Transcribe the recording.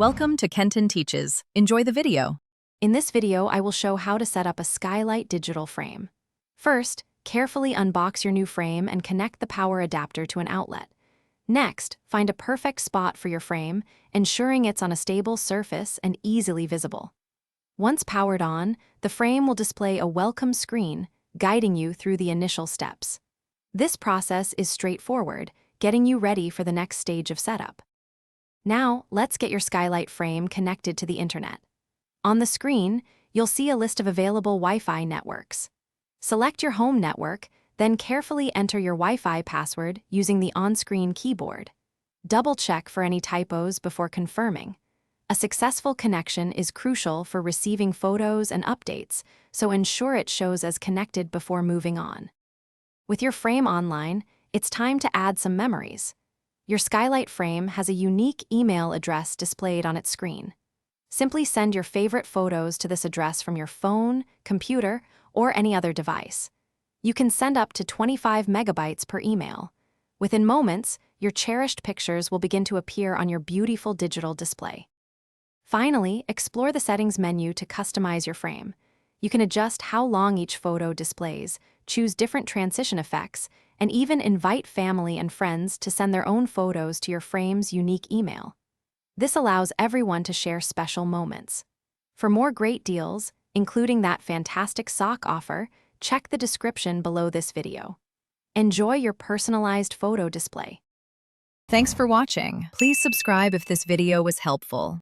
Welcome to Kenton Teaches. Enjoy the video. In this video, I will show how to set up a Skylight digital frame. First, carefully unbox your new frame and connect the power adapter to an outlet. Next, find a perfect spot for your frame, ensuring it's on a stable surface and easily visible. Once powered on, the frame will display a welcome screen, guiding you through the initial steps. This process is straightforward, getting you ready for the next stage of setup. Now, let's get your Skylight frame connected to the internet. On the screen, you'll see a list of available Wi-Fi networks. Select your home network, then carefully enter your Wi-Fi password using the on-screen keyboard. Double-check for any typos before confirming. A successful connection is crucial for receiving photos and updates, so ensure it shows as connected before moving on. With your frame online, it's time to add some memories. Your Skylight frame has a unique email address displayed on its screen. Simply send your favorite photos to this address from your phone, computer, or any other device. You can send up to 25 megabytes per email. Within moments, your cherished pictures will begin to appear on your beautiful digital display. Finally, explore the settings menu to customize your frame. You can adjust how long each photo displays, choose different transition effects, and even invite family and friends to send their own photos to your frame's unique email. This allows everyone to share special moments. For more great deals, including that fantastic sock offer, check the description below this video. Enjoy your personalized photo display. Thanks for watching. Please subscribe if this video was helpful.